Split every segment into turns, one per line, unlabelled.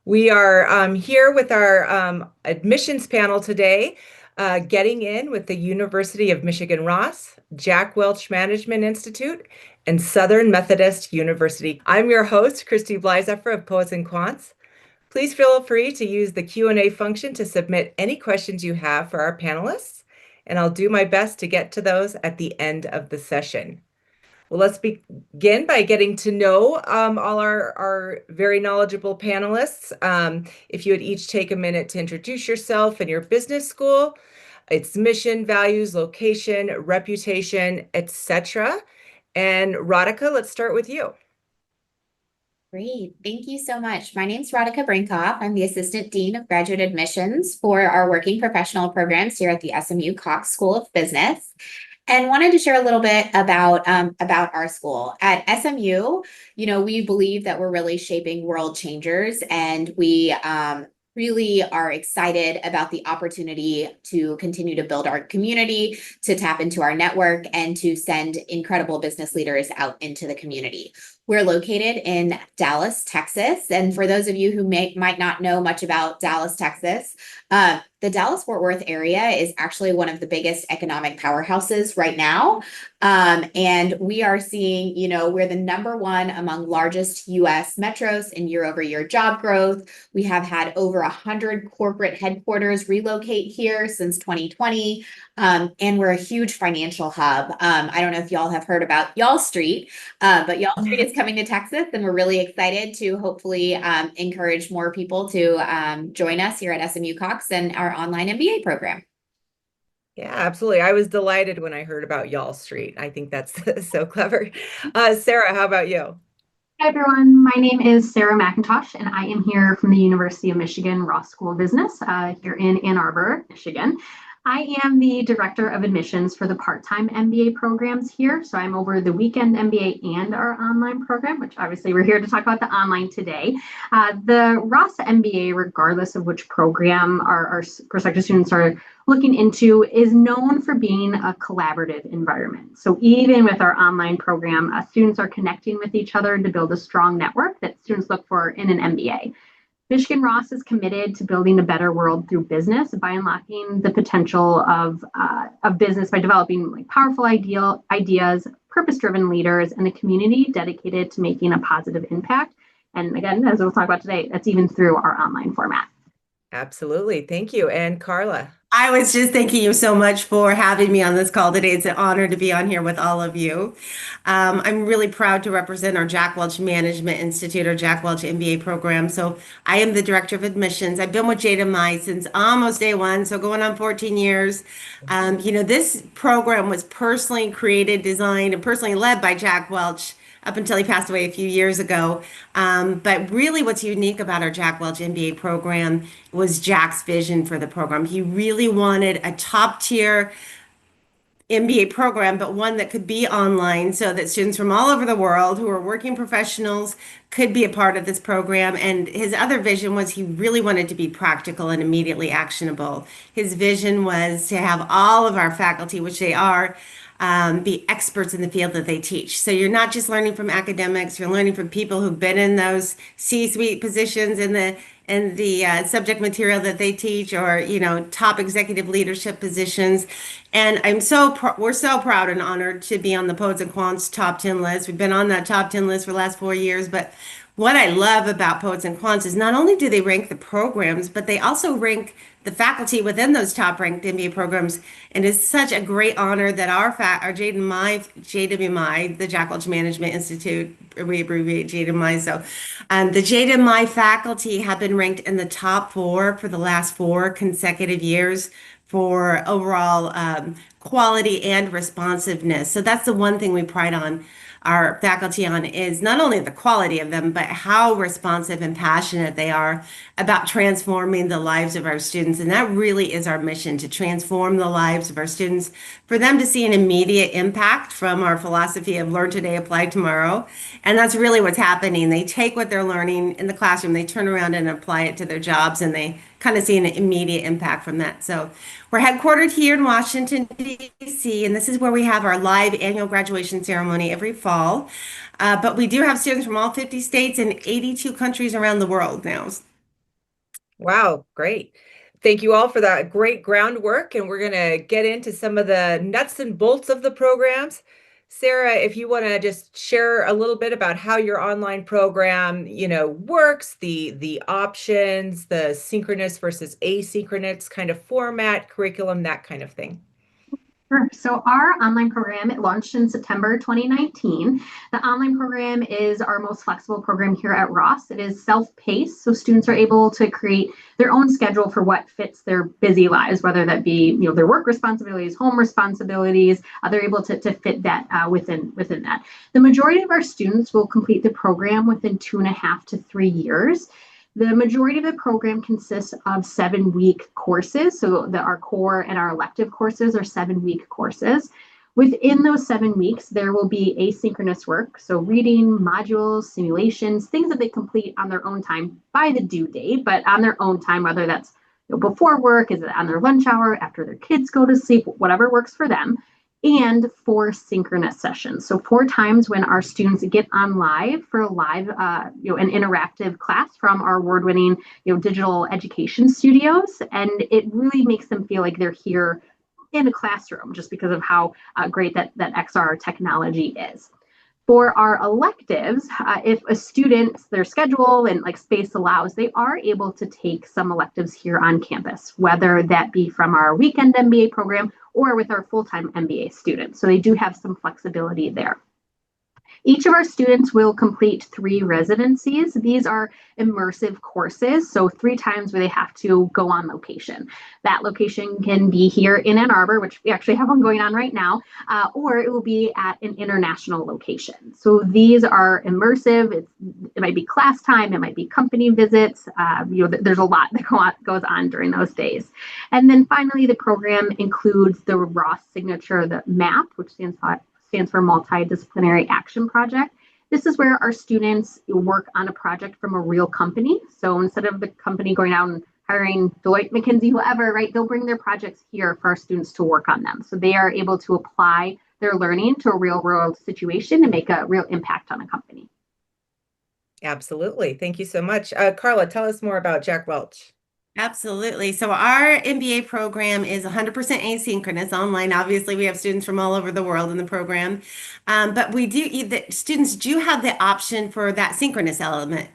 We are here with our admissions panel today, getting in with the University of Michigan-Ross, Jack Welch Management Institute, and Southern Methodist University. I'm your host, Christy Blyzeffer of Poets and Quants. Please feel free to use the Q&A function to submit any questions you have for our panelists, and I'll do my best to get to those at the end of the session. Well, let's begin by getting to know all our very knowledgeable panelists. If you would each take a minute to introduce yourself and your business school, its mission, values, location, reputation, etc. And Radhika, let's start with you.
Great. Thank you so much. My name is Radhika Brinkoff. I'm the Assistant Dean of Graduate Admissions for our working professional programs here at the SMU Cox School of Business, and wanted to share a little bit about our school. At SMU, we believe that we're really shaping world changers, and we really are excited about the opportunity to continue to build our community, to tap into our network, and to send incredible business leaders out into the community. We're located in Dallas, Texas. And for those of you who might not know much about Dallas, Texas, the Dallas-Fort Worth area is actually one of the biggest economic powerhouses right now. And we are seeing, we're the #1 among largest US metros in year-over-year job growth. We have had over 100 corporate headquarters relocate here since 2020. And we're a huge financial hub. I don't know if y'all have heard about Y'all Street, but Y'all Street is coming to Texas, and we're really excited to hopefully encourage more people to join us here at SMU Cox and our online MBA program.
Yeah, absolutely. I was delighted when I heard about Y'all Street. I think that's so clever. Sarah, how about you?
Hi, everyone. My name is Sarah McIntosh, and I am here from the University of Michigan Ross School of Business here in Ann Arbor, Michigan. I am the Director of Admissions for the part-time MBA programs here. So I'm over the weekend MBA and our online program, which obviously we're here to talk about the online today. The Ross MBA, regardless of which program our prospective students are looking into, is known for being a collaborative environment. So even with our online program, students are connecting with each other to build a strong network that students look for in an MBA. Michigan Ross is committed to building a better world through business by unlocking the potential of business by developing powerful ideas, purpose-driven leaders, and a community dedicated to making a positive impact. And again, as we'll talk about today, that's even through our online format.
Absolutely. Thank you. And Carla.
I was just thanking you so much for having me on this call today. It's an honor to be on here with all of you. I'm really proud to represent our Jack Welch Management Institute, or Jack Welch MBA program. So I am the Director of Admissions. I've been with JDMI since almost day one, so going on 14 years. This program was personally created, designed, and personally led by Jack Welch up until he passed away a few years ago. But really what's unique about our Jack Welch MBA program was Jack's vision for the program. He really wanted a top tier MBA program, but one that could be online so that students from all over the world who are working professionals could be a part of this program. And his other vision was he really wanted to be practical and immediately actionable. His vision was to have all of our faculty, which they are, be experts in the field that they teach. So you're not just learning from academics, you're learning from people who've been in those C-suite positions in the subject material that they teach, or top executive leadership positions. And we're so proud and honored to be on the Poets and Quants top 10 list. We've been on that top 10 list for the last 4 years, but what I love about Poets and Quants is not only do they rank the programs, but they also rank the faculty within those top ranked MBA programs. And it's such a great honor that our JWMI, the Jack Welch Management Institute, we abbreviate JWMI. So the JWMI faculty have been ranked in the top 4 for the last 4 consecutive years for overall quality and responsiveness. So that's the one thing we pride on our faculty on, is not only the quality of them, but how responsive and passionate they are about transforming the lives of our students. And that really is our mission, to transform the lives of our students, for them to see an immediate impact from our philosophy of learn today, apply tomorrow. And that's really what's happening. They take what they're learning in the classroom, they turn around and apply it to their jobs, and they kind of see an immediate impact from that. So we're headquartered here in Washington, D.C., and this is where we have our live annual graduation ceremony every fall. But we do have students from all 50 states and 82 countries around the world now.
Wow, great. Thank you all for that great groundwork. And we're going to get into some of the nuts and bolts of the programs. Sarah, if you want to just share a little bit about how your online program, works, the options, the synchronous versus asynchronous kind of format, curriculum, that kind of thing.
Sure. So our online program, it launched in September 2019. The online program is our most flexible program here at Ross. It is self-paced, so students are able to create their own schedule for what fits their busy lives, whether that be their work responsibilities, home responsibilities. They're able to fit that within that. The majority of our students will complete the program within 2.5 to 3 years. The majority of the program consists of 7-week courses. So our core and our elective courses are 7-week courses. Within those 7 weeks, there will be asynchronous work. So reading, modules, simulations, things that they complete on their own time by the due date, but on their own time, whether that's before work, is it on their lunch hour, after their kids go to sleep, whatever works for them. And 4 synchronous sessions. So 4 times when our students get on live for a live, an interactive class from our award-winning, digital education studios. And it really makes them feel like they're here in a classroom just because of how great that XR technology is. For our electives, if a student, their schedule and space allows, they are able to take some electives here on campus, whether that be from our weekend MBA program or with our full-time MBA students. So they do have some flexibility there. Each of our students will complete 3 residencies. These are immersive courses, so 3 times where they have to go on location. That location can be here in Ann Arbor, which we actually have one going on right now, or it will be at an international location. So these are immersive. It might be class time, it might be company visits. There's a lot that goes on during those days. And then finally, the program includes the Ross signature, the MAP, which stands for Multidisciplinary Action Project. This is where our students work on a project from a real company. So instead of the company going out and hiring Deloitte, McKinsey, whoever, right, they'll bring their projects here for our students to work on them. So they are able to apply their learning to a real world situation and make a real impact on a company.
Absolutely. Thank you so much. Carla, tell us more about Jack Welch.
Absolutely. So our MBA program is 100% asynchronous online. Obviously, we have students from all over the world in the program, but the students do have the option for that synchronous element.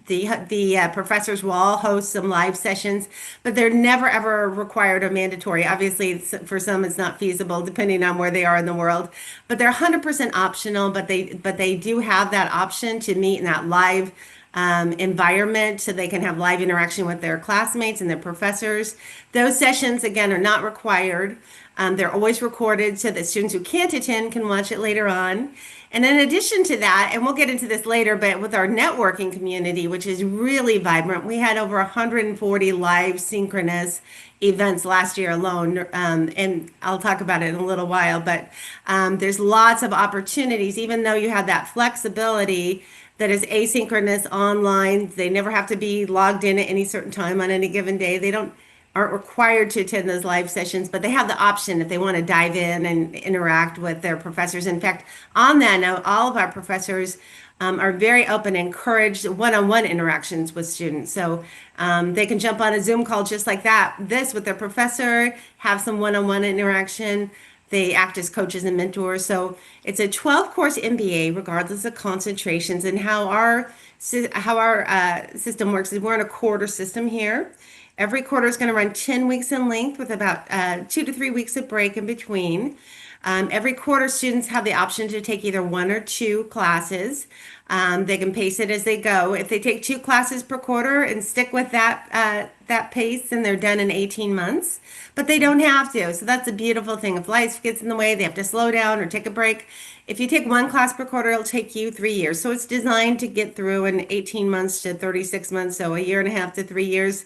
The professors will all host some live sessions, but they're never ever required or mandatory. Obviously, for some, it's not feasible depending on where they are in the world, but they're 100% optional. But they do have that option to meet in that live environment so they can have live interaction with their classmates and their professors. Those sessions, again, are not required. They're always recorded so that students who can't attend can watch it later on. And in addition to that, and we'll get into this later, but with our networking community, which is really vibrant, we had over 140 live synchronous events last year alone. And I'll talk about it in a little while, but there's lots of opportunities, even though you have that flexibility that is asynchronous online. They never have to be logged in at any certain time on any given day. They aren't required to attend those live sessions, but they have the option if they want to dive in and interact with their professors. In fact, on that note, all of our professors are very open and encourage one-on-one interactions with students. So they can jump on a Zoom call just like this with their professor, have some one-on-one interaction. They act as coaches and mentors. So it's a 12-course MBA, regardless of concentrations. And how our system works is we're in a quarter system here. Every quarter is going to run 10 weeks in length with about 2 to 3 weeks of break in between. Every quarter, students have the option to take either 1 or 2 classes. They can pace it as they go. If they take 2 classes per quarter and stick with that pace, then they're done in 18 months. But they don't have to. So that's a beautiful thing. If life gets in the way, they have to slow down or take a break. If you take 1 class per quarter, it'll take you 3 years. So it's designed to get through in 18 months to 36 months, so 1.5 to 3 years.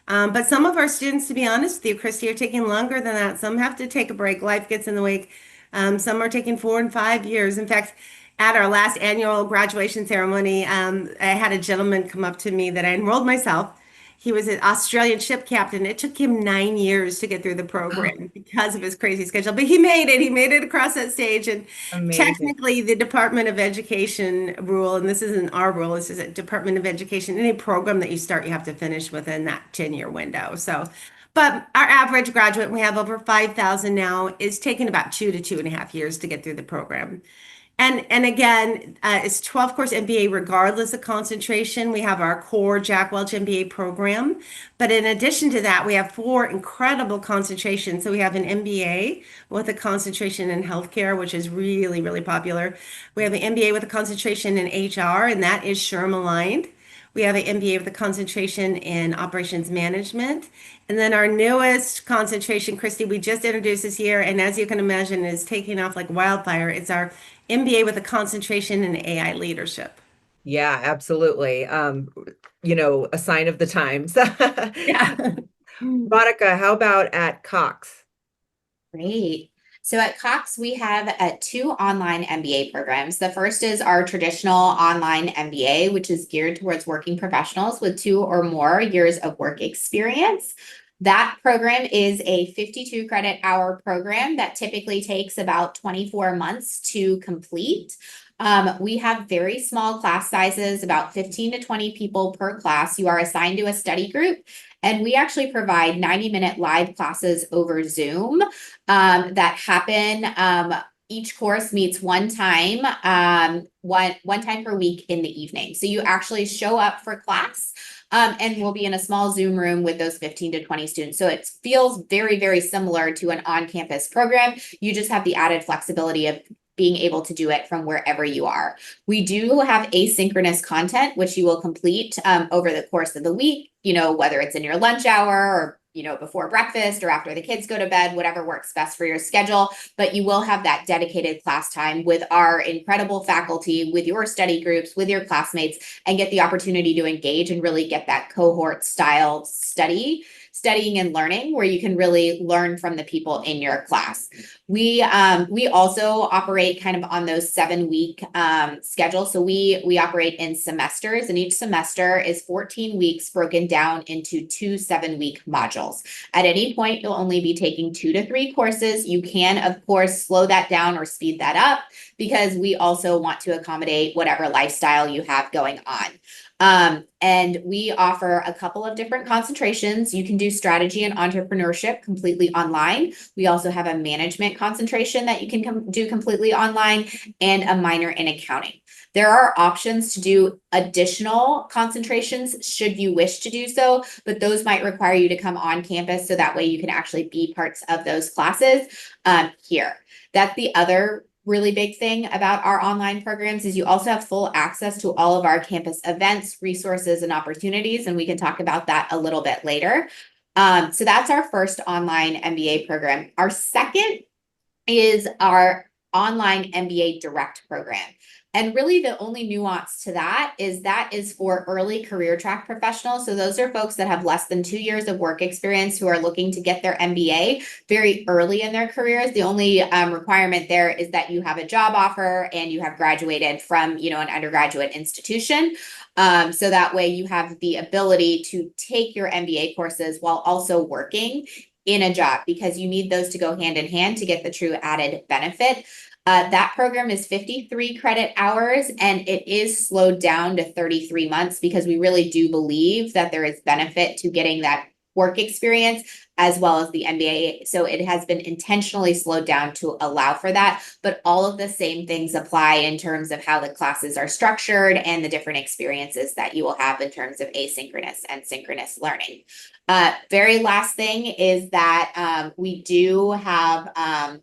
But some of our students, to be honest with you, Christy, are taking longer than that. Some have to take a break. Life gets in the way. Some are taking 4 and 5 years. In fact, at our last annual graduation ceremony, I had a gentleman come up to me that I enrolled myself. He was an Australian ship captain. It took him 9 years to get through the program because of his crazy schedule, but he made it. He made it across that stage. And
Amazing.
technically, the Department of Education rule, and this isn't our rule, this is a Department of Education, any program that you start, you have to finish within that 10-year window. So, but our average graduate, we have over 5,000 now, is taking about 2 to 2.5 years to get through the program. And again, it's 12 course MBA regardless of concentration. We have our core Jack Welch MBA program. But in addition to that, we have four incredible concentrations. So we have an MBA with a concentration in healthcare, which is really, really popular. We have an MBA with a concentration in HR, and that is SHRM aligned. We have an MBA with a concentration in operations management. And then our newest concentration, Christy, we just introduced this year, and as you can imagine, is taking off like wildfire. It's our MBA with a concentration in AI leadership.
Yeah, absolutely. A sign of the times.
Yeah.
Monica, how about at Cox?
Great. So at Cox, we have two online MBA programs. The first is our traditional online MBA, which is geared towards working professionals with 2 or more years of work experience. That program is a 52 credit hour program that typically takes about 24 months to complete. We have very small class sizes, about 15 to 20 people per class. You are assigned to a study group, and we actually provide 90-minute live classes over Zoom that happen. Each course meets one time per week in the evening. So you actually show up for class. And we'll be in a small Zoom room with those 15 to 20 students. So it feels very, very similar to an on-campus program. You just have the added flexibility of being able to do it from wherever you are. We do have asynchronous content, which you will complete over the course of the week, whether it's in your lunch hour or before breakfast or after the kids go to bed, whatever works best for your schedule. But you will have that dedicated class time with our incredible faculty, with your study groups, with your classmates, and get the opportunity to engage and really get that cohort style studying and learning where you can really learn from the people in your class. We also operate kind of on those 7-week schedules. So we operate in semesters, and each semester is 14 weeks broken down into 2 7-week modules. At any point, you'll only be taking 2 to 3 courses. You can, of course, slow that down or speed that up because we also want to accommodate whatever lifestyle you have going on. And we offer a couple of different concentrations. You can do strategy and entrepreneurship completely online. We also have a management concentration that you can do completely online, and a minor in accounting. There are options to do additional concentrations should you wish to do so, but those might require you to come on campus so that way you can actually be parts of those classes here. That's the other really big thing about our online programs is you also have full access to all of our campus events, resources, and opportunities, and we can talk about that a little bit later. So that's our first online MBA program. Our second is our online MBA direct program. And really the only nuance to that is for early career track professionals. So those are folks that have less than 2 years of work experience who are looking to get their MBA very early in their careers. The only requirement there is that you have a job offer and you have graduated from, an undergraduate institution. So that way you have the ability to take your MBA courses while also working in a job, because you need those to go hand in hand to get the true added benefit. That program is 53 credit hours, and it is slowed down to 33 months because we really do believe that there is benefit to getting that work experience as well as the MBA. So it has been intentionally slowed down to allow for that, but all of the same things apply in terms of how the classes are structured and the different experiences that you will have in terms of asynchronous and synchronous learning. Very last thing is that we do have an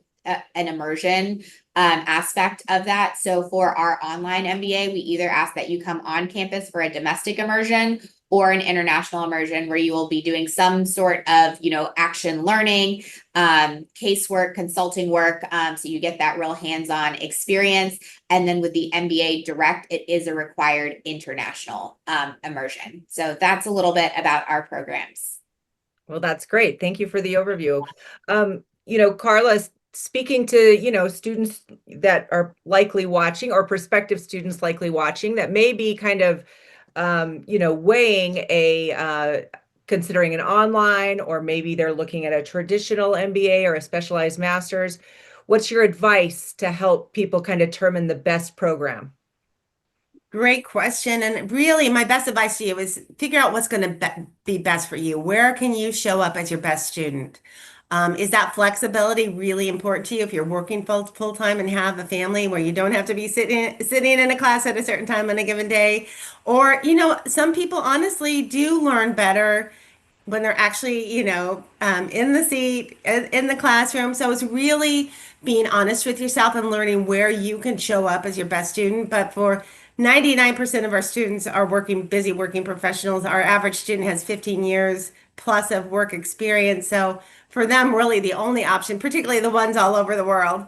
immersion aspect of that. So for our online MBA, we either ask that you come on campus for a domestic immersion or an international immersion where you will be doing some sort of, action learning, casework, consulting work. So you get that real hands-on experience. And then with the MBA direct, it is a required international immersion. So that's a little bit about our programs.
Well, that's great. Thank you for the overview. Carla, speaking to, students that are likely watching or prospective students likely watching that may be kind of, weighing considering an online, or maybe they're looking at a traditional MBA or a specialized master's. What's your advice to help people kind of determine the best program?
Great question. And really, my best advice to you is figure out what's going to be best for you. Where can you show up as your best student? Is that flexibility really important to you if you're working full time and have a family where you don't have to be sitting in a class at a certain time on a given day? Or, some people honestly do learn better when they're actually, in the seat, in the classroom. So it's really being honest with yourself and learning where you can show up as your best student. But for 99% of our students are busy working professionals. Our average student has 15 years plus of work experience. So for them, really the only option, particularly the ones all over the world,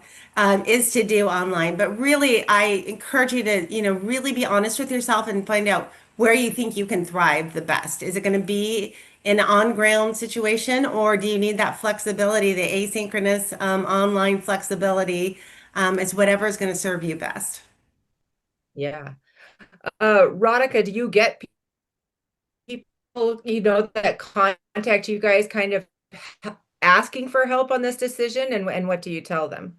is to do online. But really, I encourage you to, really be honest with yourself and find out where you think you can thrive the best. Is it going to be an on-ground situation, or do you need that flexibility, the asynchronous online flexibility? It's whatever is going to serve you best.
Yeah. Radhika, do you get people, that contact you guys kind of asking for help on this decision, and what do you tell them?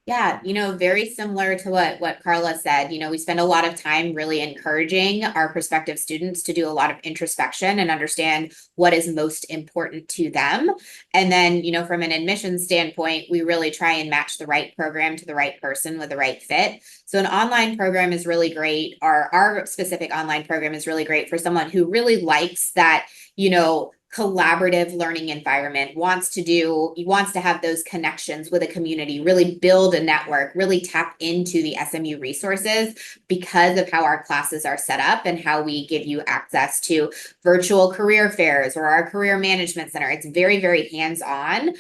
Yeah, very similar to what Carla said. We spend a lot of time really encouraging our prospective students to do a lot of introspection and understand what is most important to them. And then, from an admissions standpoint, we really try and match the right program to the right person with the right fit. So an online program is really great. Our specific online program is really great for someone who really likes that, collaborative learning environment, wants to have those connections with a community, really build a network, really tap into the SMU resources because of how our classes are set up and how we give you access to virtual career fairs or our career management center. It's very, very hands-on.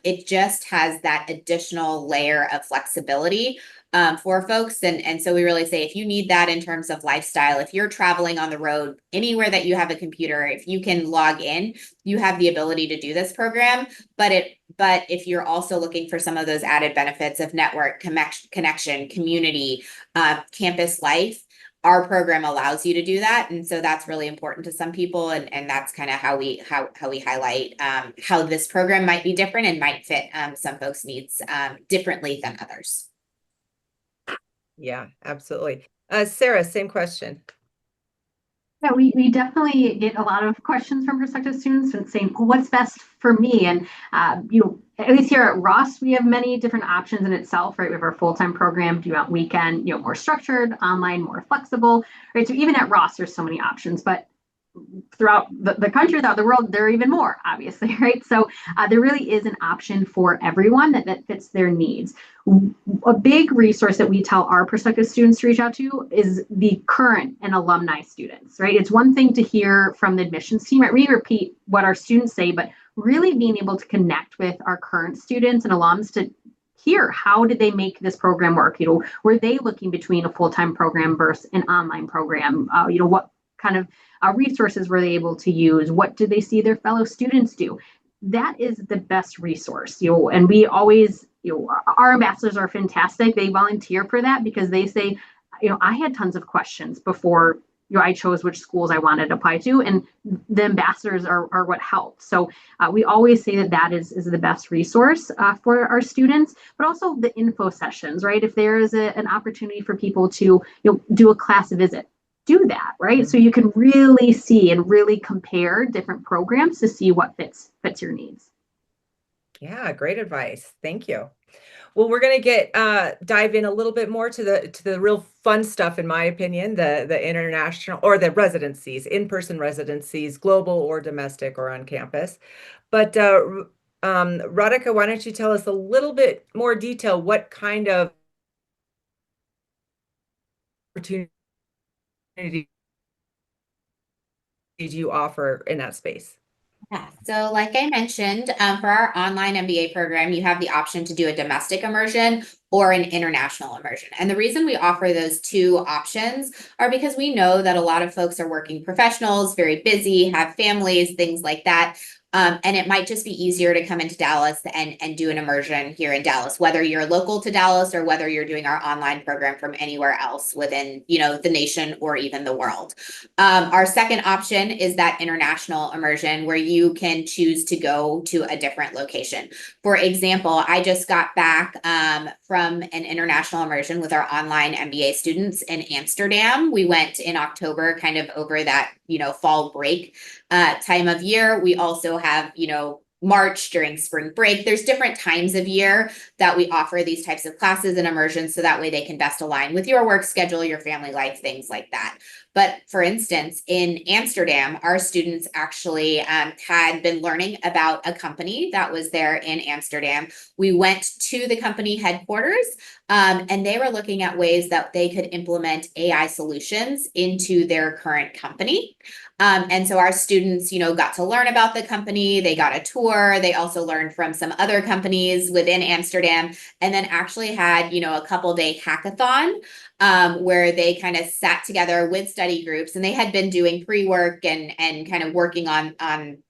It just has that additional layer of flexibility for folks. And so we really say, if you need that in terms of lifestyle, if you're traveling on the road, anywhere that you have a computer, if you can log in, you have the ability to do this program. But if you're also looking for some of those added benefits of network connection, community, campus life, our program allows you to do that. And so that's really important to some people. And that's kind of how we highlight how this program might be different and might fit some folks' needs differently than others.
Yeah, absolutely. Sarah, same question.
Yeah, we definitely get a lot of questions from prospective students and saying, well, what's best for me? And, at least here at Ross, we have many different options in itself, right? We have our full-time program, do you want weekend, more structured, online, more flexible, right? So even at Ross, there's so many options, but throughout the country, throughout the world, there are even more, obviously, right? So there really is an option for everyone that fits their needs. A big resource that we tell our prospective students to reach out to is the current and alumni students, right? It's one thing to hear from the admissions team, right? We repeat what our students say, but really being able to connect with our current students and alums to hear how did they make this program work? Were they looking between a full-time program versus an online program? What kind of resources were they able to use? What did they see their fellow students do? That is the best resource, and we always, our ambassadors are fantastic. They volunteer for that because they say, I had tons of questions before, I chose which schools I wanted to apply to, and the ambassadors are what helped. So we always say that is the best resource for our students, but also the info sessions, right? If there is an opportunity for people to, do a class visit, do that, right? So you can really see and really compare different programs to see what fits your needs.
Yeah, great advice. Thank you. Well, we're going to dive in a little bit more to the real fun stuff, in my opinion, the international or the residencies, in-person residencies, global or domestic or on campus. But Radhika, why don't you tell us a little bit more detail, what kind of opportunity did you offer in that space?
Yeah, so like I mentioned, for our online MBA program, you have the option to do a domestic immersion or an international immersion. And the reason we offer those two options are because we know that a lot of folks are working professionals, very busy, have families, things like that. And it might just be easier to come into Dallas and do an immersion here in Dallas, whether you're local to Dallas or whether you're doing our online program from anywhere else within, the nation or even the world. Our second option is that international immersion where you can choose to go to a different location. For example, I just got back from an international immersion with our online MBA students in Amsterdam. We went in October, kind of over that, fall break time of year. We also have, March during spring break. There's different times of year that we offer these types of classes and immersions so that way they can best align with your work schedule, your family life, things like that. But for instance, in Amsterdam, our students actually had been learning about a company that was there in Amsterdam. We went to the company headquarters and they were looking at ways that they could implement AI solutions into their current company. And so our students, got to learn about the company. They got a tour. They also learned from some other companies within Amsterdam, and then actually had, a couple-day hackathon where they kind of sat together with study groups, and they had been doing pre-work and kind of working on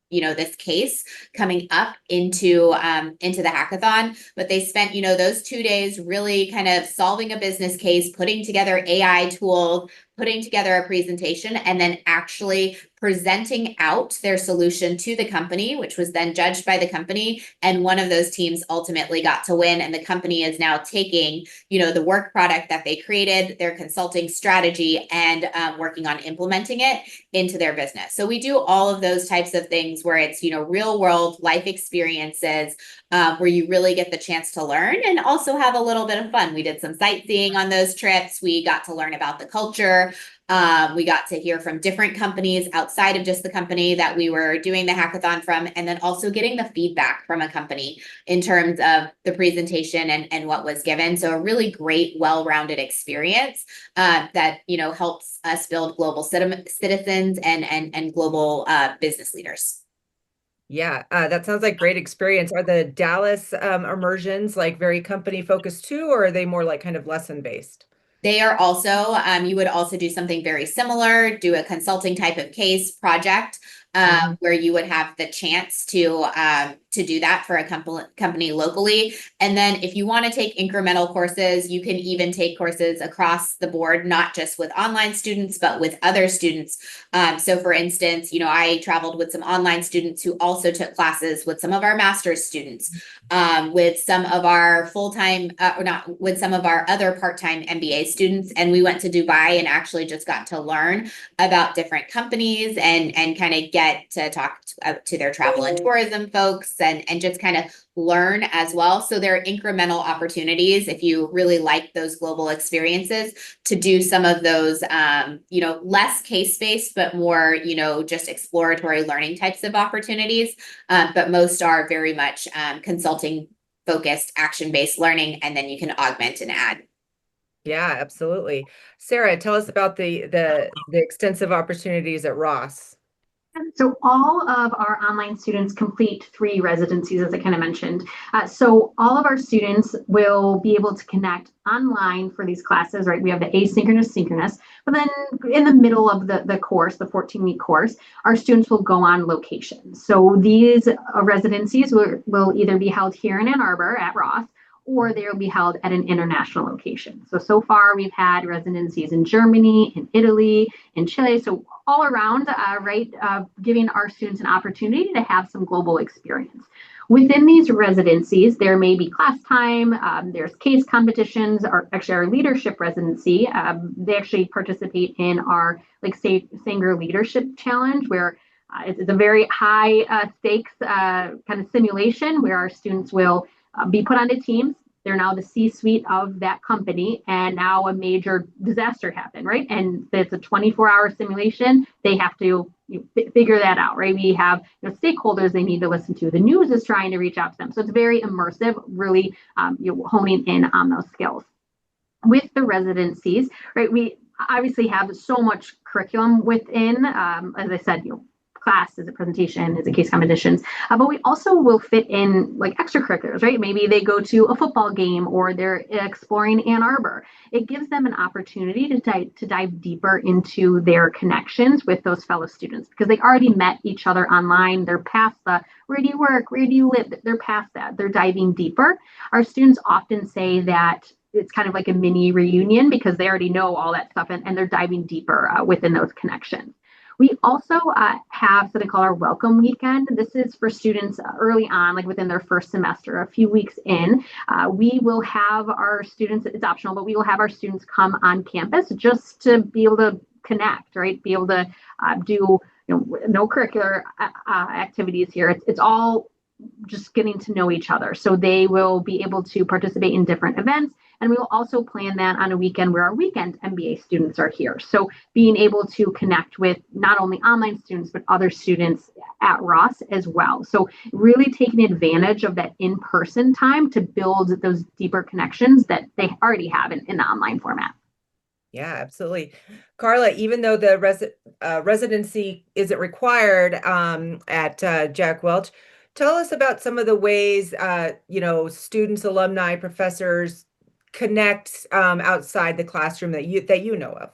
this case coming up into the hackathon. But they spent, those 2 days really kind of solving a business case, putting together AI tools, putting together a presentation, and then actually presenting out their solution to the company, which was then judged by the company. And one of those teams ultimately got to win. And the company is now taking, the work product that they created, their consulting strategy, and working on implementing it into their business. So we do all of those types of things where it's, real world life experiences where you really get the chance to learn and also have a little bit of fun. We did some sightseeing on those trips. We got to learn about the culture. We got to hear from different companies outside of just the company that we were doing the hackathon from, and then also getting the feedback from a company in terms of the presentation and what was given. So a really great, well-rounded experience that, helps us build global citizens and global business leaders.
Yeah, that sounds like great experience. Are the Dallas immersions like very company focused too, or are they more like kind of lesson based?
They are also, you would also do something very similar, do a consulting type of case project where you would have the chance to do that for a company locally. And then if you want to take incremental courses, you can even take courses across the board, not just with online students, but with other students. So for instance, I traveled with some online students who also took classes with some of our master's students, with some of our full-time, or not, with some of our other part-time MBA students. And we went to Dubai and actually just got to learn about different companies and kind of get to talk to their travel and tourism folks and just kind of learn as well. So there are incremental opportunities if you really like those global experiences to do some of those, less case-based, but more, just exploratory learning types of opportunities. But most are very much consulting focused, action-based learning, and then you can augment and add.
Yeah, absolutely. Sarah, tell us about the extensive opportunities at Ross.
So all of our online students complete 3 residencies, as I kind of mentioned. So all of our students will be able to connect online for these classes, right? We have the asynchronous, synchronous, but then in the middle of the course, the 14-week course, our students will go on location. So these residencies will either be held here in Ann Arbor at Ross, or they will be held at an international location. So far we've had residencies in Germany, in Italy, in Chile, so all around, giving our students an opportunity to have some global experience. Within these residencies, there may be class time, there's case competitions, or actually our leadership residency, they actually participate in our Sanger Leadership Challenge, where it's a very high stakes kind of simulation where our students will be put onto teams. They're now the C-suite of that company, and now a major disaster happened, right? And it's a 24-hour simulation. They have to figure that out, right? We have stakeholders they need to listen to. The news is trying to reach out to them. So it's very immersive, really honing in on those skills. With the residencies, right, we obviously have so much curriculum within, as I said, class? Is it presentation? Is it case competitions? But we also will fit in like extracurriculars, right? Maybe they go to a football game or they're exploring Ann Arbor. It gives them an opportunity to dive deeper into their connections with those fellow students because they already met each other online. They're past the where do you work, where do you live? They're past that. They're diving deeper. Our students often say that it's kind of like a mini reunion because they already know all that stuff and they're diving deeper within those connections. We also have something called our welcome weekend. This is for students early on, like within their first semester, a few weeks in. We will have our students, it's optional, but we will have our students come on campus just to be able to connect, right? Be able to do no curricular activities here. It's all just getting to know each other. So they will be able to participate in different events. And we will also plan that on a weekend where our weekend MBA students are here. So being able to connect with not only online students, but other students at Ross as well. So really taking advantage of that in-person time to build those deeper connections that they already have in the online format.
Yeah, absolutely. Carla, even though the residency isn't required at Jack Welch, tell us about some of the ways, students, alumni, professors connect outside the classroom that you know of.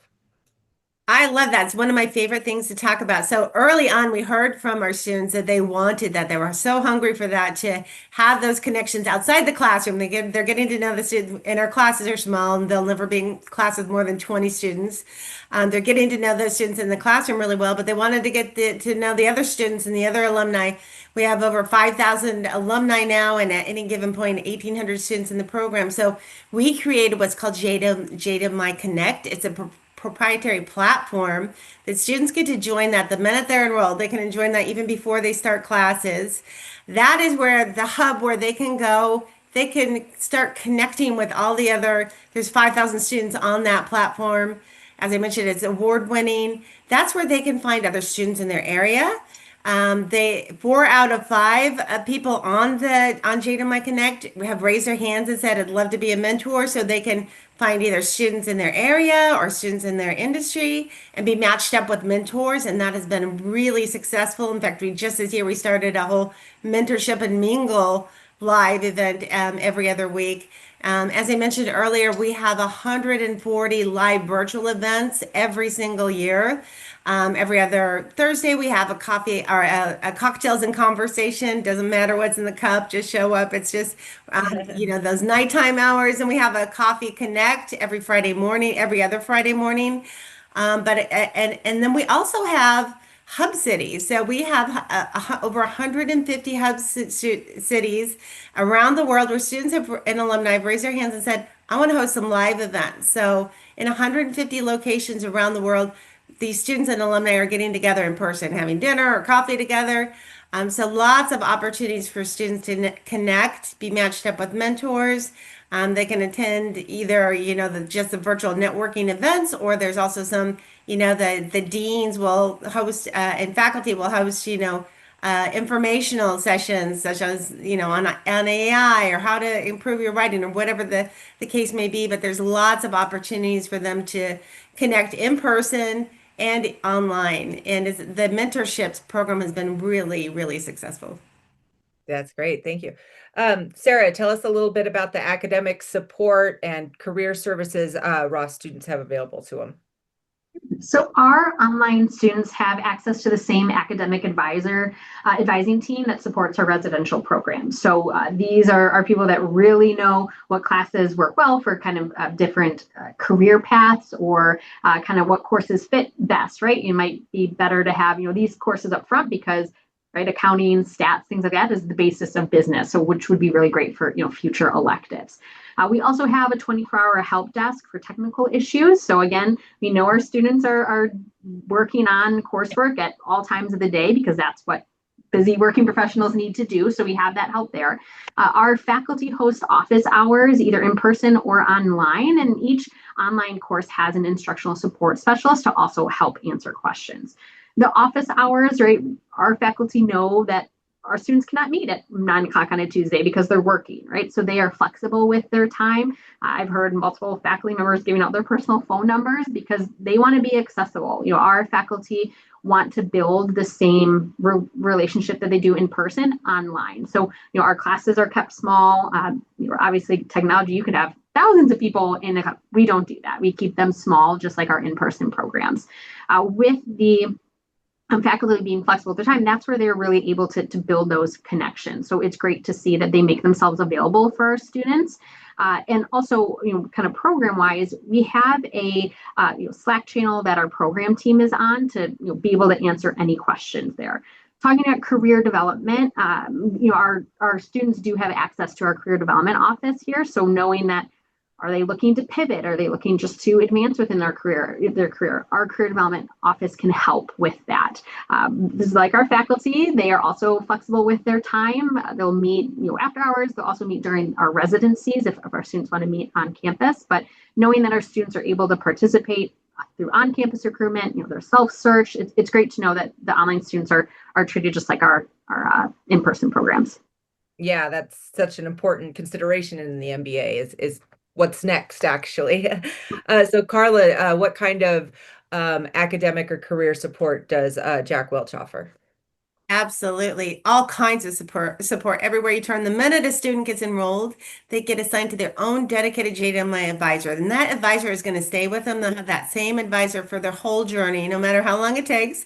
I love that. It's one of my favorite things to talk about. So early on, we heard from our students that they wanted that. They were so hungry for that, to have those connections outside the classroom. They're getting to know the students, and our classes are small, and they'll never be in class with more than 20 students. They're getting to know those students in the classroom really well, but they wanted to get to know the other students and the other alumni. We have over 5,000 alumni now, and at any given point, 1,800 students in the program. So we created what's called Jada My Connect. It's a proprietary platform that students get to join that the minute they're enrolled. They can join that even before they start classes. That is where the hub where they can go. They can start connecting with all the other, there's 5,000 students on that platform. As I mentioned, it's award winning. That's where they can find other students in their area. They 4 out of 5 people on Jada My Connect have raised their hands and said, I'd love to be a mentor, so they can find either students in their area or students in their industry and be matched up with mentors. And that has been really successful. In fact, just this year, we started a whole mentorship and mingle live event every other week. As I mentioned earlier, we have 140 live virtual events every single year. Every other Thursday, we have a coffee or a cocktails and conversation. Doesn't matter what's in the cup, just show up. It's just, those nighttime hours. And we have a coffee connect every Friday morning, every other Friday morning. And then we also have hub cities. So we have over 150 hub cities around the world where students and alumni have raised their hands and said, I want to host some live events. So in 150 locations around the world, these students and alumni are getting together in person, having dinner or coffee together. So lots of opportunities for students to connect, be matched up with mentors. They can attend either, just the virtual networking events, or there's also some, the deans will host and faculty will host, informational sessions such as, on AI or how to improve your writing or whatever the case may be. But there's lots of opportunities for them to connect in person and online. And the mentorships program has been really, really successful.
That's great. Thank you. Sarah, tell us a little bit about the academic support and career services Ross students have available to them.
So our online students have access to the same academic advising team that supports our residential program. So these are people that really know what classes work well for kind of different career paths or kind of what courses fit best, right? It might be better to have, these courses up front because right, accounting, stats, things like that is the basis of business. So which would be really great for, future electives. We also have a 24-hour help desk for technical issues. So again, we know our students are working on coursework at all times of the day because that's what busy working professionals need to do. So we have that help there. Our faculty host office hours, either in person or online, and each online course has an instructional support specialist to also help answer questions. The office hours, right, our faculty know that our students cannot meet at 9 o'clock on a Tuesday because they're working, right? So they are flexible with their time. I've heard multiple faculty members giving out their personal phone numbers because they want to be accessible. Our faculty want to build the same relationship that they do in person online. So, our classes are kept small. Obviously, technology, you could have thousands of people in a, we don't do that. We keep them small, just like our in-person programs. With the faculty being flexible at the time, that's where they're really able to build those connections. So it's great to see that they make themselves available for our students. And also, kind of program wise, we have a Slack channel that our program team is on to be able to answer any questions there. Talking about career development, our students do have access to our career development office here. So knowing that, are they looking to pivot? Are they looking just to advance within their career? Our career development office can help with that. This is like our faculty. They are also flexible with their time. They'll meet after hours. They'll also meet during our residencies if our students want to meet on campus. But knowing that our students are able to participate through on-campus recruitment, their self-search, it's great to know that the online students are treated just like our in-person programs.
Yeah, that's such an important consideration in the MBA is what's next, actually. So Carla, what kind of academic or career support does Jack Welch offer?
Absolutely. All kinds of support everywhere you turn. The minute a student gets enrolled, they get assigned to their own dedicated JDMI advisor. And that advisor is going to stay with them. They'll have that same advisor for their whole journey, no matter how long it takes.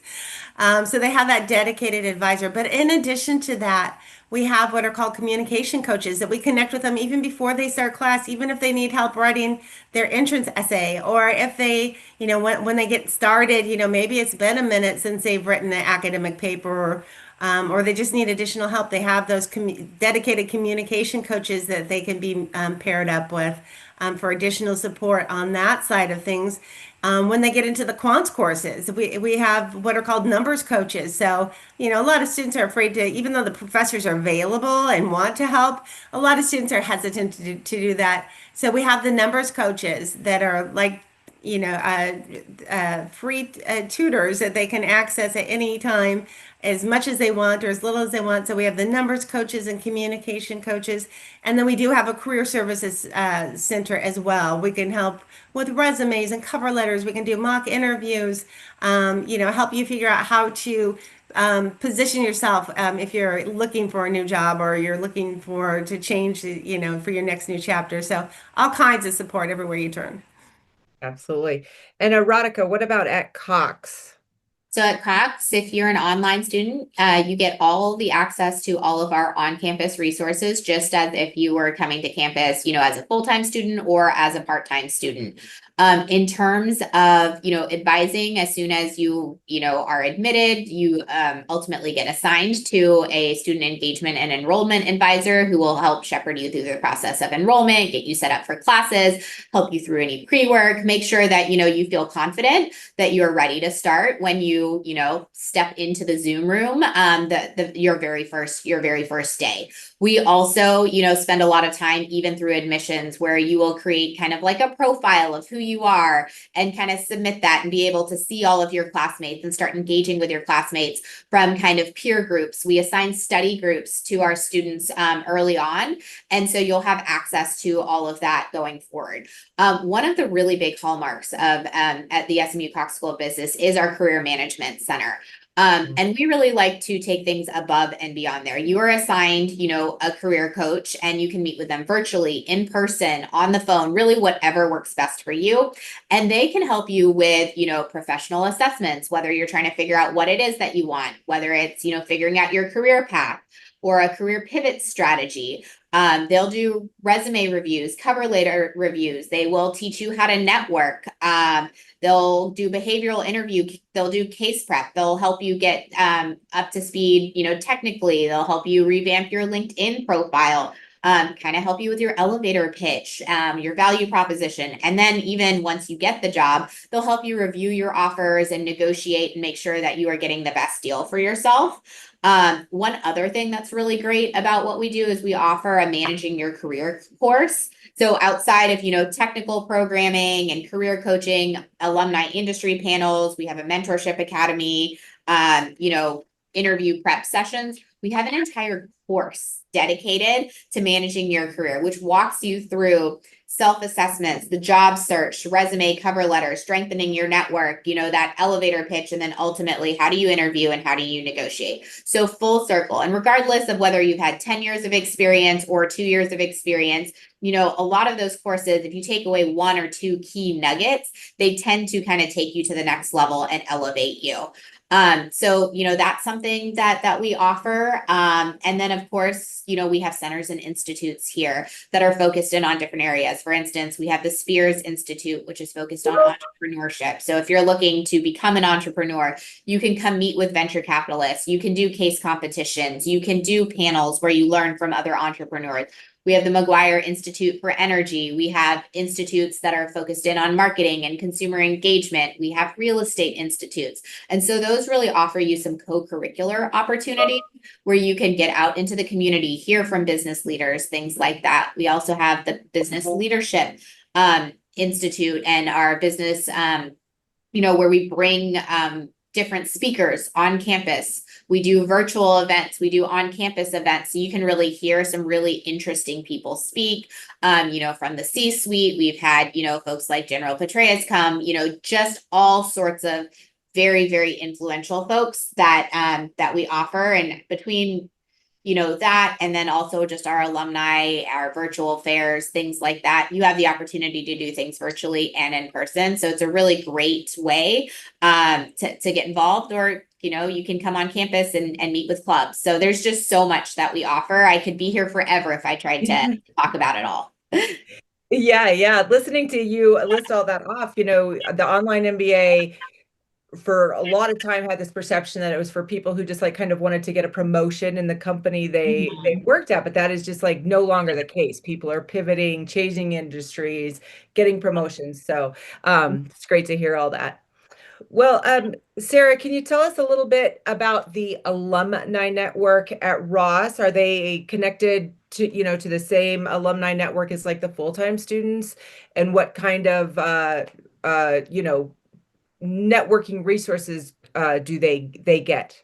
So they have that dedicated advisor. But in addition to that, we have what are called communication coaches that we connect with them even before they start class, even if they need help writing their entrance essay, or if they, when they get started, maybe it's been a minute since they've written an academic paper, or they just need additional help. They have those dedicated communication coaches that they can be paired up with for additional support on that side of things. When they get into the quants courses, we have what are called numbers coaches. So, a lot of students are afraid to, even though the professors are available and want to help, a lot of students are hesitant to do that. So we have the numbers coaches that are like, free tutors that they can access at any time as much as they want or as little as they want. So we have the numbers coaches and communication coaches. And then we do have a career services center as well. We can help with resumes and cover letters. We can do mock interviews, help you figure out how to position yourself if you're looking for a new job or you're looking to change, for your next new chapter. So all kinds of support everywhere you turn.
Absolutely. And Erotica, what about at Cox?
So at Cox, if you're an online student, you get all the access to all of our on-campus resources, just as if you were coming to campus, as a full-time student or as a part-time student. In terms of, advising, as soon as you are admitted, you ultimately get assigned to a student engagement and enrollment advisor who will help shepherd you through the process of enrollment, get you set up for classes, help you through any pre-work, make sure that, you feel confident that you're ready to start when you step into the Zoom room, your very first day. We also, spend a lot of time even through admissions where you will create kind of like a profile of who you are and kind of submit that and be able to see all of your classmates and start engaging with your classmates from kind of peer groups. We assign study groups to our students early on. And so you'll have access to all of that going forward. One of the really big hallmarks of at the SMU Cox School of Business is our Career Management Center. And we really like to take things above and beyond there. You are assigned, a career coach, and you can meet with them virtually, in person, on the phone, really whatever works best for you. And they can help you with, professional assessments, whether you're trying to figure out what it is that you want, whether it's, figuring out your career path or a career pivot strategy. They'll do resume reviews, cover letter reviews. They will teach you how to network. They'll do behavioral interview. They'll do case prep. They'll help you get up to speed, technically. They'll help you revamp your LinkedIn profile, kind of help you with your elevator pitch, your value proposition. And then even once you get the job, they'll help you review your offers and negotiate and make sure that you are getting the best deal for yourself. One other thing that's really great about what we do is we offer a managing your career course. So outside of, technical programming and career coaching, alumni industry panels, we have a mentorship academy, interview prep sessions. we have an entire course dedicated to managing your career, which walks you through self-assessments, the job search, resume, cover letter, strengthening your network, that elevator pitch, and then ultimately, how do you interview and how do you negotiate? So full circle. And regardless of whether you've had 10 years of experience or 2 years of experience, a lot of those courses, if you take away one or two key nuggets, they tend to kind of take you to the next level and elevate you. So, that's something that we offer. And then of course, we have centers and institutes here that are focused in on different areas. For instance, we have the Spears Institute, which is focused on entrepreneurship. So if you're looking to become an entrepreneur, you can come meet with venture capitalists, you can do case competitions, you can do panels where you learn from other entrepreneurs. We have the McGuire Institute for Energy. We have institutes that are focused in on marketing and consumer engagement. We have real estate institutes. And so those really offer you some co-curricular opportunities where you can get out into the community, hear from business leaders, things like that. We also have the Business Leadership Institute and our business, where we bring different speakers on campus. We do virtual events, we do on-campus events. So you can really hear some really interesting people speak, from the C-suite. We've had, folks like General Petraeus come, just all sorts of very, very influential folks that we offer. And between that, and then also just our alumni, our virtual fairs, things like that, you have the opportunity to do things virtually and in person. So it's a really great way to get involved, or you can come on campus and meet with clubs. So there's just so much that we offer. I could be here forever if I tried to talk about it all.
Yeah. Listening to you list all that off, the online MBA for a lot of time had this perception that it was for people who just like kind of wanted to get a promotion in the company they worked at, but that is just like no longer the case. People are pivoting, changing industries, getting promotions. So it's great to hear all that. Well, Sarah, can you tell us a little bit about the alumni network at Ross? Are they connected to the same alumni network as like the full-time students? And what kind of networking resources do they get?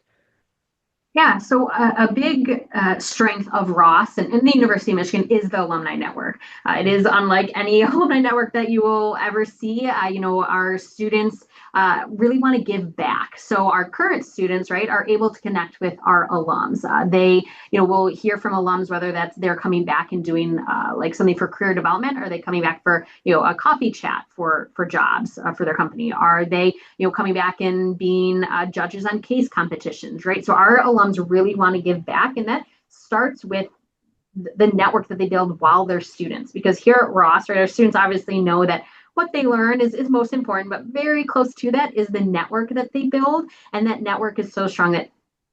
Yeah, so a big strength of Ross and the University of Michigan is the alumni network. It is unlike any alumni network that you will ever see. Our students really want to give back. So our current students, right, are able to connect with our alums. They, will hear from alums, whether that's they're coming back and doing like something for career development, or are they coming back for, a coffee chat for jobs for their company? Are they, coming back and being judges on case competitions, right? So our alums really want to give back, and that starts with the network that they build while they're students. Because here at Ross, right, our students obviously know that what they learn is most important, but very close to that is the network that they build. And that network is so strong that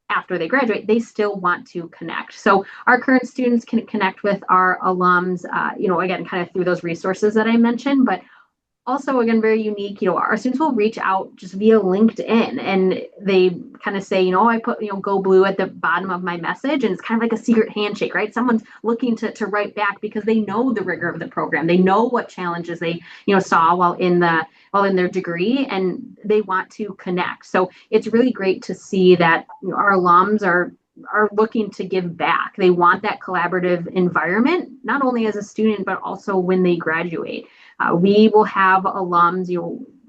after they graduate, they still want to connect. So our current students can connect with our alums, again, kind of through those resources that I mentioned, but also, again, very unique. Our students will reach out just via LinkedIn, and they kind of say, I put, go blue at the bottom of my message, and it's kind of like a secret handshake, right? Someone's looking to write back because they know the rigor of the program. They know what challenges they, saw while in their degree, and they want to connect. So it's really great to see that our alums are looking to give back. They want that collaborative environment, not only as a student, but also when they graduate. We will have alums,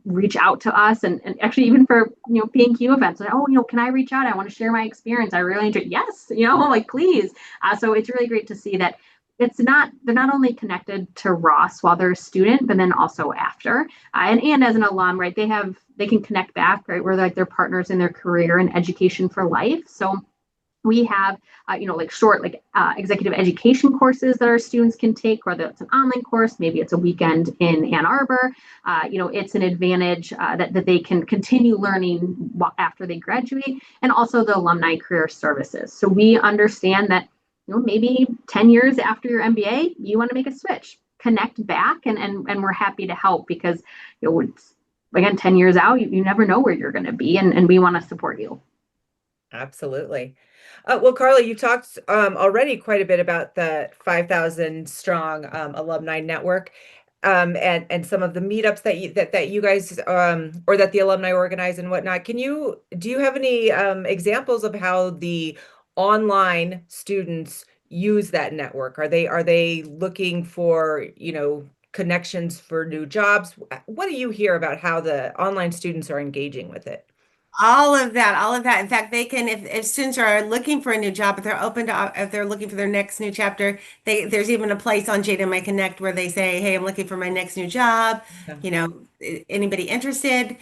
reach out to us, and actually even for, P&Q events, like, can I reach out? I want to share my experience. I really enjoy it. Yes, like, please. So it's really great to see that they're not only connected to Ross while they're a student, but then also after. And as an alum, right, they can connect back, right, where like they're partners in their career and education for life. So we have, like short, executive education courses that our students can take, whether it's an online course, maybe it's a weekend in Ann Arbor. It's an advantage that they can continue learning after they graduate, and also the alumni career services. So we understand that, maybe 10 years after your MBA, you want to make a switch, connect back, and we're happy to help because, it's, again, 10 years out, you never know where you're going to be, and we want to support you.
Absolutely. Well, Carla, you talked already quite a bit about the 5,000 strong alumni network, and some of the meetups that you guys or that the alumni organize and whatnot. Do you have any examples of how the online students use that network? Are they looking for, connections for new jobs? What do you hear about how the online students are engaging with it?
All of that, all of that. In fact, they can, if students are looking for a new job, if they're open to, if they're looking for their next new chapter, there's even a place on JDMI Connect where they say, hey, I'm looking for my next new job.
Yeah.
Anybody interested?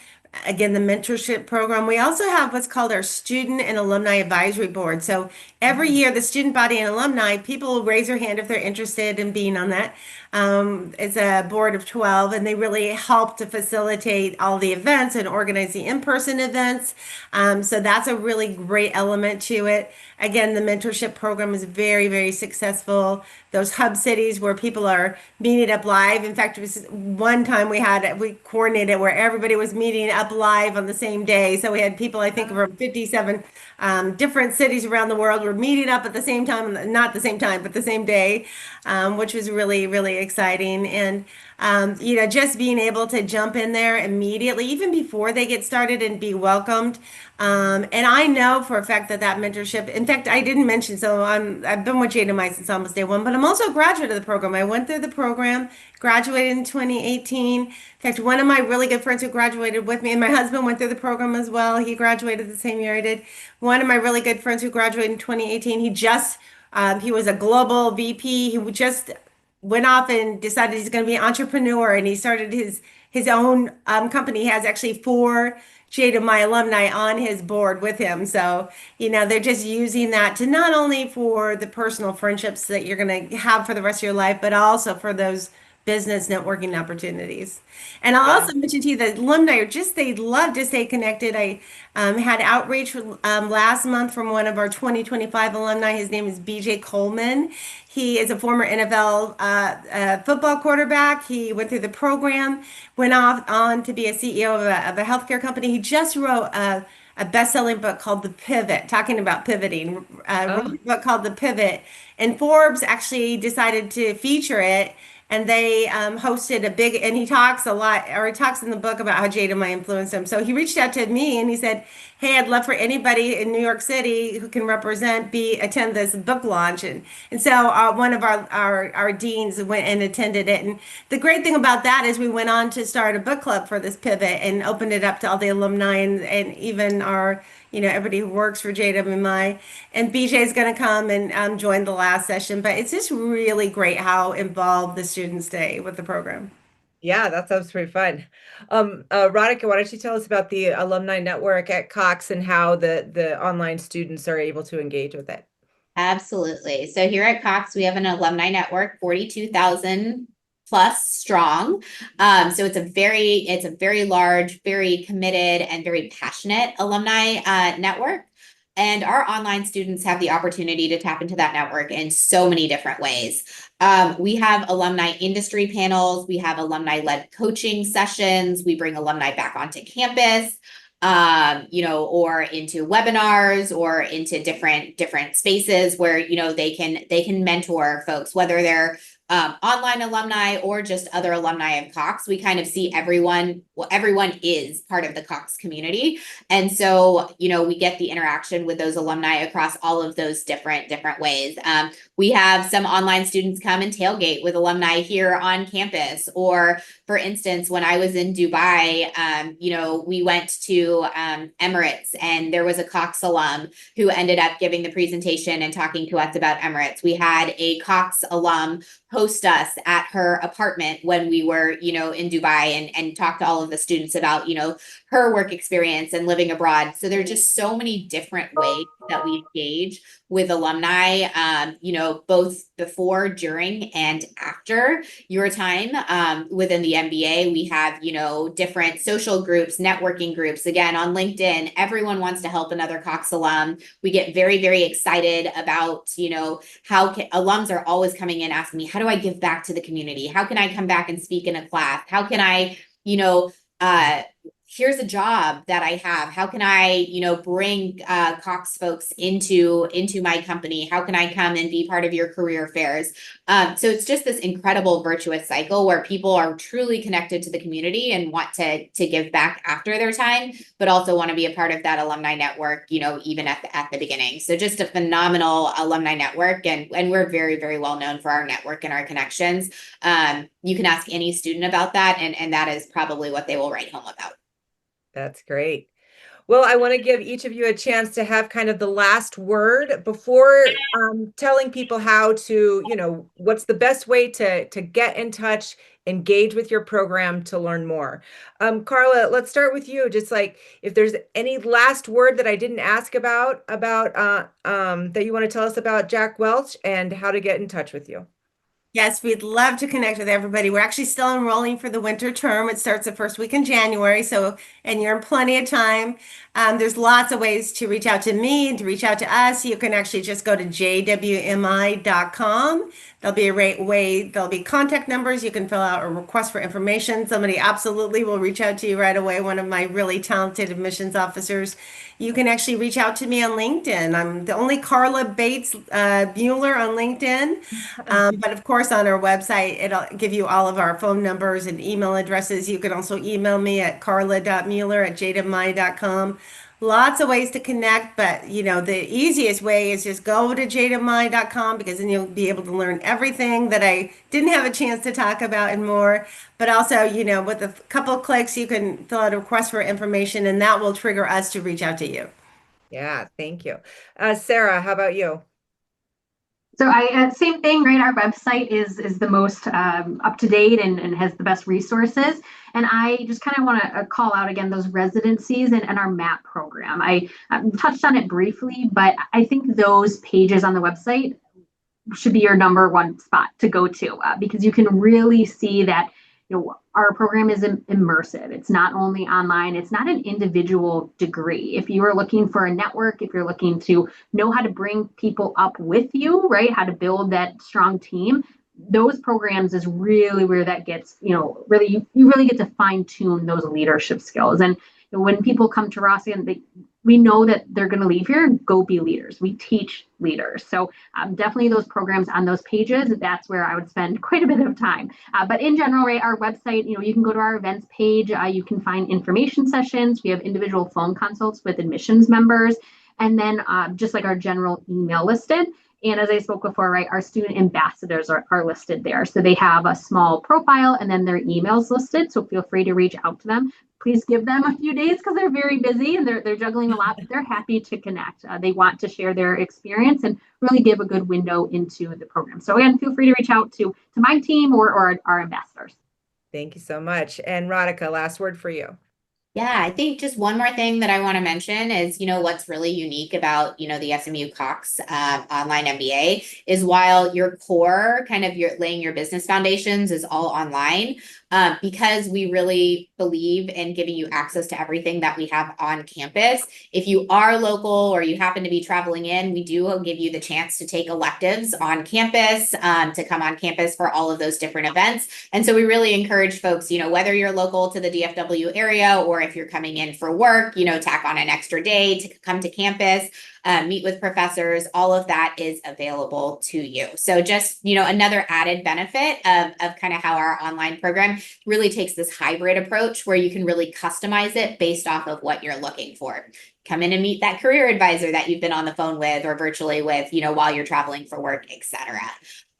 Again, the mentorship program. We also have what's called our Student and Alumni Advisory Board. So every year, the student body and alumni, people will raise their hand if they're interested in being on that. It's a board of 12, and they really help to facilitate all the events and organize the in-person events. So that's a really great element to it. Again, the mentorship program is very, very successful. Those hub cities where people are meeting up live. In fact, it was one time we coordinated where everybody was meeting up live on the same day. So we had people, I think, from 57 different cities around the world were meeting up at the same time, not the same time, but the same day, which was really, really exciting. And just being able to jump in there immediately, even before they get started, and be welcomed. And I know for a fact that mentorship, in fact, I didn't mention, so I've been with JDMI since almost day one, but I'm also a graduate of the program. I went through the program, graduated in 2018. In fact, one of my really good friends who graduated with me, and my husband went through the program as well. He graduated the same year I did. One of my really good friends who graduated in 2018, he was a global VP. He just went off and decided he's going to be an entrepreneur, and he started his own company. He has actually four JDMI alumni on his board with him. So, they're just using that to not only for the personal friendships that you're going to have for the rest of your life, but also for those business networking opportunities. And I'll
Yeah.
also mention to you that alumni they love to stay connected. I had outreach last month from one of our 2025 alumni. His name is BJ Coleman. He is a former NFL football quarterback. He went through the program, went off on to be a CEO of a healthcare company. He just wrote a best-selling book called The Pivot, talking about pivoting. Wrote
Oh,
a book called The Pivot, and Forbes actually decided to feature it. And they hosted a big, and he talks a lot, or he talks in the book about how JDMI influenced him. So he reached out to me and he said, hey, I'd love for anybody in New York City who can attend this book launch. And so one of our deans went and attended it. And the great thing about that is we went on to start a book club for this pivot and opened it up to all the alumni and even our everybody who works for JWMI. And BJ is going to come and join the last session. But it's just really great how involved the students stay with the program.
yeah, that sounds pretty fun. Radhika, why don't you tell us about the alumni network at Cox and how the online students are able to engage with it?
Absolutely. So here at Cox, we have an alumni network, 42,000 plus strong. So it's a very large, very committed, and very passionate alumni network. And our online students have the opportunity to tap into that network in so many different ways. We have alumni industry panels. We have alumni-led coaching sessions. We bring alumni back onto campus, or into webinars or into different spaces where, they can mentor folks, whether they're online alumni or just other alumni of Cox. We kind of see everyone is part of the Cox community. And so, we get the interaction with those alumni across all of those different ways. We have some online students come and tailgate with alumni here on campus. Or for instance, when I was in Dubai, we went to Emirates, and there was a Cox alum who ended up giving the presentation and talking to us about Emirates. We had a Cox alum host us at her apartment when we were, in Dubai, and talk to all of the students about, her work experience and living abroad. So there are just so many different ways that we engage with alumni, both before, during, and after your time within the MBA. We have, different social groups, networking groups. Again, on LinkedIn, everyone wants to help another Cox alum. We get very, very excited about, alums are always coming in asking me, how do I give back to the community? How can I come back and speak in a class? How can I, here's a job that I have. How can I, bring Cox folks into my company? How can I come and be part of your career fairs? So it's just this incredible virtuous cycle where people are truly connected to the community and want to give back after their time, but also want to be a part of that alumni network, even at the beginning. So just a phenomenal alumni network, and we're very, very well known for our network and our connections. You can ask any student about that, and that is probably what they will write home about.
That's great. Well, I want to give each of you a chance to have kind of the last word before telling people how to, what's the best way to get in touch, engage with your program to learn more. Carla, let's start with you. Just like if there's any last word that I didn't ask about that you want to tell us about Jack Welch and how to get in touch with you.
Yes, we'd love to connect with everybody. We're actually still enrolling for the winter term. It starts the first week in January, and you're in plenty of time. There's lots of ways to reach out to me and to reach out to us. You can actually just go to jwmi.com. There'll be contact numbers. You can fill out a request for information. Somebody absolutely will reach out to you right away, one of my really talented admissions officers. You can actually reach out to me on LinkedIn. I'm the only Carla Bates Mueller on LinkedIn. But of course, on our website, it'll give you all of our phone numbers and email addresses. You can also email me at carla.mueller@jdmi.com. Lots of ways to connect, but the easiest way is just go to jdmi.com, because then you'll be able to learn everything that I didn't have a chance to talk about and more. But also, with a couple of clicks, you can fill out a request for information, and that will trigger us to reach out to you.
Yeah, thank you. Sarah, how about you?
So same thing, right? Our website is the most up to date and has the best resources. And I just kind of want to call out again those residencies and our MAP program. I touched on it briefly, but I think those pages on the website should be your number one spot to go to because you can really see that our program is immersive. It's not only online, it's not an individual degree. If you are looking for a network, if you're looking to know how to bring people up with you, right, how to build that strong team, those programs is really where that gets, really, you really get to fine tune those leadership skills. And when people come to Ross, and we know that they're going to leave here and go be leaders. We teach leaders. So definitely those programs on those pages, that's where I would spend quite a bit of time. But in general, right, our website, you can go to our events page. You can find information sessions. We have individual phone consults with admissions members. And then just like our general email listed. And as I spoke before, right, our student ambassadors are listed there. So they have a small profile and then their emails listed. So feel free to reach out to them. Please give them a few days because they're very busy and they're juggling a lot, but they're happy to connect. They want to share their experience and really give a good window into the program. So again, feel free to reach out to my team or our ambassadors.
Thank you so much. And Radhika, last word for you.
Yeah, I think just one more thing that I want to mention is, what's really unique about, the SMU Cox online MBA is while your core, kind of laying your business foundations is all online, because we really believe in giving you access to everything that we have on campus. If you are local or you happen to be traveling in, we do give you the chance to take electives on campus, to come on campus for all of those different events. And so we really encourage folks, whether you're local to the DFW area or if you're coming in for work, tack on an extra day to come to campus, meet with professors, all of that is available to you. So just, another added benefit of kind of how our online program really takes this hybrid approach where you can really customize it based off of what you're looking for. Come in and meet that career advisor that you've been on the phone with or virtually with, while you're traveling for work, et cetera.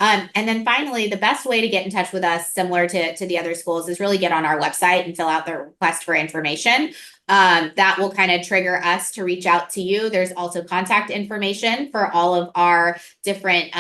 And then finally, the best way to get in touch with us, similar to the other schools, is really get on our website and fill out the request for information. That will kind of trigger us to reach out to you. There's also contact information for all of our different,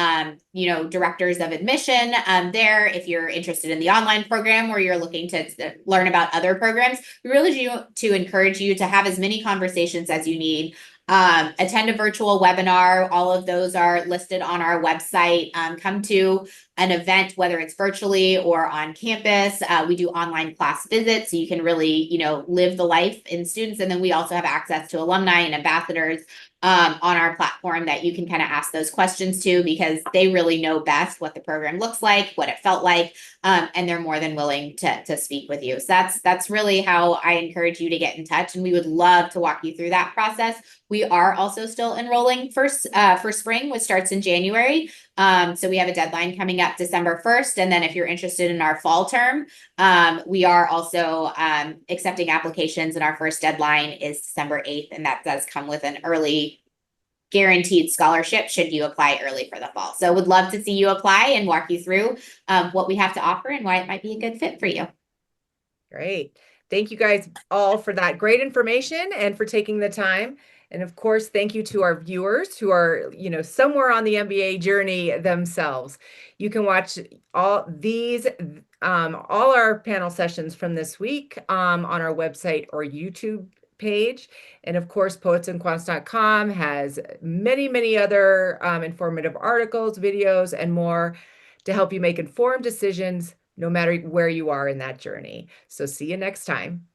directors of admission there. If you're interested in the online program or you're looking to learn about other programs, we really do to encourage you to have as many conversations as you need. Attend a virtual webinar. All of those are listed on our website. Come to an event, whether it's virtually or on campus. We do online class visits, so you can really, live the life in students. And then we also have access to alumni and ambassadors on our platform that you can kind of ask those questions to, because they really know best what the program looks like, what it felt like, and they're more than willing to speak with you. So that's really how I encourage you to get in touch, and we would love to walk you through that process. We are also still enrolling for spring, which starts in January. So we have a deadline coming up December 1st. And then if you're interested in our fall term, we are also accepting applications, and our first deadline is December 8th. And that does come with an early guaranteed scholarship should you apply early for the fall. So would love to see you apply and walk you through what we have to offer and why it might be a good fit for you.
Great. Thank you guys all for that great information and for taking the time. And of course, thank you to our viewers who are, somewhere on the MBA journey themselves. You can watch all these, all our panel sessions from this week on our website or YouTube page. And of course, poetsandquants.com has many, many other informative articles, videos, and more to help you make informed decisions no matter where you are in that journey. So see you next time.